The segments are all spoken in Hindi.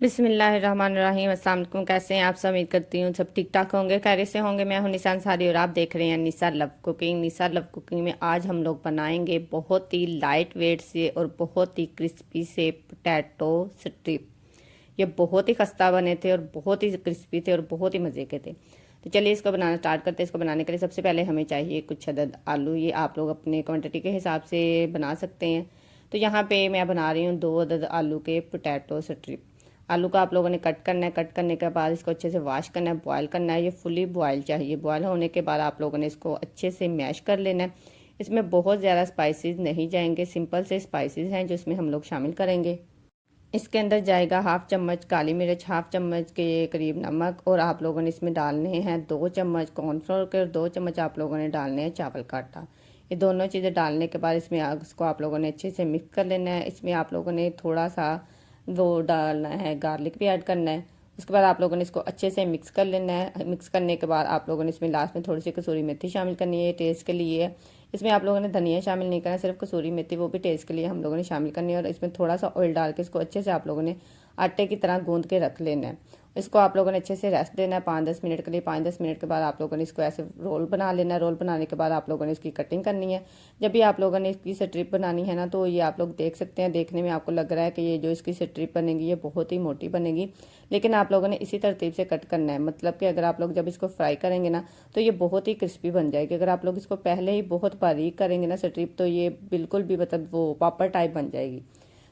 बिस्मिल्लाहिर्रहमानिर्रहीम। अस्सलाम वालेकुम। कैसे हैं आप सब? उम्मीद करती हूँ सब ठीक ठाक होंगे, खैरियत से होंगे। मैं हूँ निशान सारी और आप देख रहे हैं निशा लव कुकिंग। निशा लव कुकिंग में आज हम लोग बनाएंगे बहुत ही लाइट वेट से और बहुत ही क्रिस्पी से पोटैटो स्ट्रिप। ये बहुत ही खस्ता बने थे और बहुत ही क्रिस्पी थे और बहुत ही मज़े के थे। तो चलिए इसको बनाना स्टार्ट करते हैं। इसको बनाने के लिए सबसे पहले हमें चाहिए कुछ अदद आलू। ये आप लोग अपने क्वान्टिटी के हिसाब से बना सकते हैं। तो यहाँ पे मैं बना रही हूँ 2 अदद आलू के पोटैटो स्ट्रिप। आलू को आप लोगों ने कट करना है। कट करने के बाद इसको अच्छे से वॉश करना है, बॉयल करना है। ये फुली बॉयल चाहिए। बॉयल होने के बाद आप लोगों ने इसको अच्छे से मैश कर लेना है। इसमें बहुत ज़्यादा स्पाइसेस नहीं जाएंगे, सिंपल से स्पाइसेस हैं जो इसमें हम लोग शामिल करेंगे। इसके अंदर जाएगा हाफ चम्मच काली मिर्च, हाफ चम्मच के करीब नमक और आप लोगों ने इसमें डालने हैं 2 चम्मच कॉर्नफ्लोर के और 2 चम्मच आप लोगों ने डालने हैं चावल का आटा। ये दोनों चीज़ें डालने के बाद इसमें इसको आप लोगों ने अच्छे से मिक्स कर लेना है। इसमें आप लोगों ने थोड़ा सा वो डालना है, गार्लिक भी ऐड करना है। उसके बाद आप लोगों ने इसको अच्छे से मिक्स कर लेना है। मिक्स करने के बाद आप लोगों ने इसमें लास्ट में थोड़ी सी कसूरी मेथी शामिल करनी है टेस्ट के लिए। इसमें आप लोगों ने धनिया शामिल नहीं करना, सिर्फ कसूरी मेथी, वो भी टेस्ट के लिए हम लोगों ने शामिल करनी है। और इसमें थोड़ा सा ऑयल डाल के इसको अच्छे से आप लोगों ने आटे की तरह गूंद के रख लेना है। इसको आप लोगों ने अच्छे से रेस्ट देना है 5-10 मिनट के लिए। 5-10 मिनट के बाद आप लोगों ने इसको ऐसे रोल बना लेना है। रोल बनाने के बाद आप लोगों ने इसकी कटिंग करनी है। जब भी आप लोगों ने इसकी स्ट्रिप बनानी है ना, तो ये आप लोग देख सकते हैं, देखने में आपको लग रहा है कि ये जो इसकी स्ट्रिप बनेगी ये बहुत ही मोटी बनेगी, लेकिन आप लोगों ने इसी तरतीब से कट करना है। मतलब कि अगर आप लोग जब इसको फ्राई करेंगे ना, तो ये बहुत ही क्रिस्पी बन जाएगी। अगर आप लोग इसको पहले ही बहुत बारीक करेंगे ना स्ट्रिप, तो ये बिल्कुल भी मतलब वो पापड़ टाइप बन जाएगी।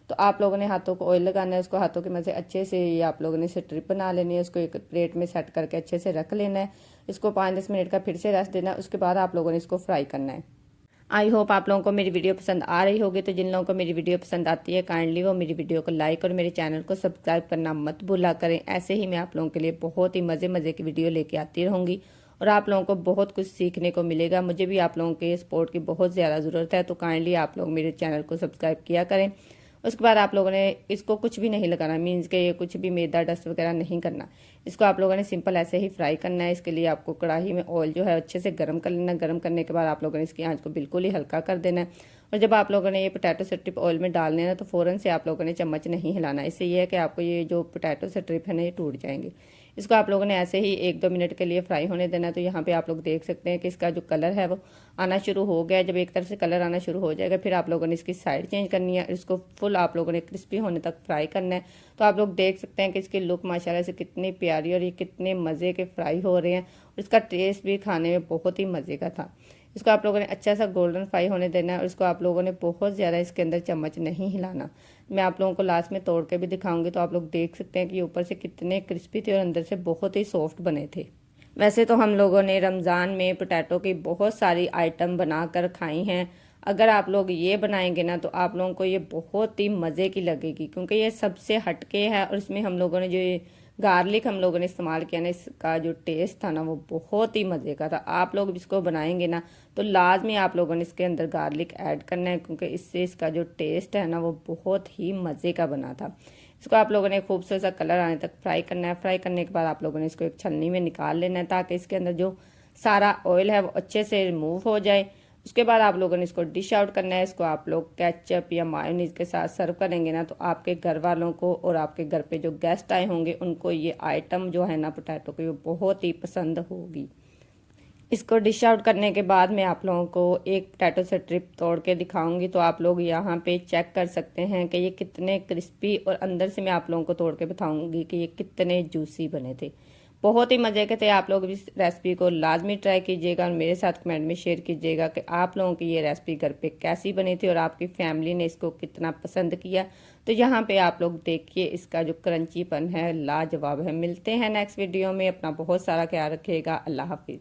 तो आप लोगों ने हाथों को ऑयल लगाना है, उसको हाथों की मदद से अच्छे से ये आप लोगों ने स्ट्रिप बना लेनी है। उसको एक प्लेट में सेट करके अच्छे से रख लेना है। इसको 5-10 मिनट का फिर से रेस्ट देना है। उसके बाद आप लोगों ने इसको फ्राई करना है। आई होप आप लोगों को मेरी वीडियो पसंद आ रही होगी। तो जिन लोगों को मेरी वीडियो पसंद आती है, काइंडली वो मेरी वीडियो को लाइक और मेरे चैनल को सब्सक्राइब करना मत भूला करें। ऐसे ही मैं आप लोगों के लिए बहुत ही मज़े मज़े की वीडियो लेके आती रहूँगी और आप लोगों को बहुत कुछ सीखने को मिलेगा। मुझे भी आप लोगों के सपोर्ट की बहुत ज़्यादा ज़रूरत है, तो काइंडली आप लोग मेरे चैनल को सब्सक्राइब किया करें। उसके बाद आप लोगों ने इसको कुछ भी नहीं लगाना, मीन्स के कुछ भी मैदा डस्ट वगैरह नहीं करना। इसको आप लोगों ने सिंपल ऐसे ही फ्राई करना है। इसके लिए आपको कढ़ाई में ऑयल जो है अच्छे से गर्म कर लेना। गर्म करने के बाद आप लोगों ने इसकी आंच को बिल्कुल ही हल्का कर देना है। और जब आप लोगों ने ये पोटैटो स्ट्रिप ऑयल में डालने ना, तो फ़ौरन से आप लोगों ने चम्मच नहीं हिलाना। इससे ये है कि आपको ये जो पोटैटो स्ट्रिप है ना, ये टूट जाएंगे। इसको आप लोगों ने ऐसे ही 1-2 मिनट के लिए फ्राई होने देना। तो यहाँ पे आप लोग देख सकते हैं कि इसका जो कलर है वो आना शुरू हो गया है। जब एक तरफ से कलर आना शुरू हो जाएगा, फिर आप लोगों ने इसकी साइड चेंज करनी है। इसको फुल आप लोगों ने क्रिस्पी होने तक फ्राई करना है। तो आप लोग देख सकते हैं कि इसकी लुक माशाल्लाह से कितनी प्यारी और ये कितने मज़े के फ्राई हो रहे हैं और इसका टेस्ट भी खाने में बहुत ही मज़े का था। इसको आप लोगों ने अच्छा सा गोल्डन फ्राई होने देना है और इसको आप लोगों ने बहुत ज़्यादा इसके अंदर चम्मच नहीं हिलाना। मैं आप लोगों को लास्ट में तोड़ के भी दिखाऊंगी, तो आप लोग देख सकते हैं कि ऊपर से कितने क्रिस्पी थे और अंदर से बहुत ही सॉफ्ट बने थे। वैसे तो हम लोगों ने रमज़ान में पोटैटो की बहुत सारी आइटम बनाकर खाई हैं। अगर आप लोग ये बनाएंगे ना, तो आप लोगों को ये बहुत ही मज़े की लगेगी, क्योंकि ये सबसे हटके है और इसमें हम लोगों ने जो गार्लिक हम लोगों ने इस्तेमाल किया ना, इसका जो टेस्ट था ना वो बहुत ही मज़े का था। आप लोग इसको बनाएंगे ना, तो लाजमी आप लोगों ने इसके अंदर गार्लिक ऐड करना है, क्योंकि इससे इसका जो टेस्ट है ना वो बहुत ही मज़े का बना था। इसको आप लोगों ने खूबसूरत सा कलर आने तक फ्राई करना है। फ्राई करने के बाद आप लोगों ने इसको एक छलनी में निकाल लेना है, ताकि इसके अंदर जो सारा ऑयल है वो अच्छे से रिमूव हो जाए। उसके बाद आप लोगों ने इसको डिश आउट करना है। इसको आप लोग केचप या मायोनीज के साथ सर्व करेंगे ना, तो आपके घर वालों को और आपके घर पे जो गेस्ट आए होंगे उनको ये आइटम जो है ना पोटैटो की, वो बहुत ही पसंद होगी। इसको डिश आउट करने के बाद मैं आप लोगों को एक पोटैटो स्ट्रिप तोड़ के दिखाऊंगी। तो आप लोग यहाँ पे चेक कर सकते हैं कि ये कितने क्रिस्पी और अंदर से मैं आप लोगों को तोड़ के बताऊंगी कि ये कितने जूसी बने थे। बहुत ही मज़े के थे। आप लोग इस रेसिपी को लाजमी ट्राई कीजिएगा और मेरे साथ कमेंट में शेयर कीजिएगा कि आप लोगों की ये रेसिपी घर पे कैसी बनी थी और आपकी फैमिली ने इसको कितना पसंद किया। तो यहाँ पे आप लोग देखिए, इसका जो क्रंचीपन है लाजवाब है। मिलते हैं नेक्स्ट वीडियो में। अपना बहुत सारा ख्याल रखिएगा। अल्लाह हाफिज़।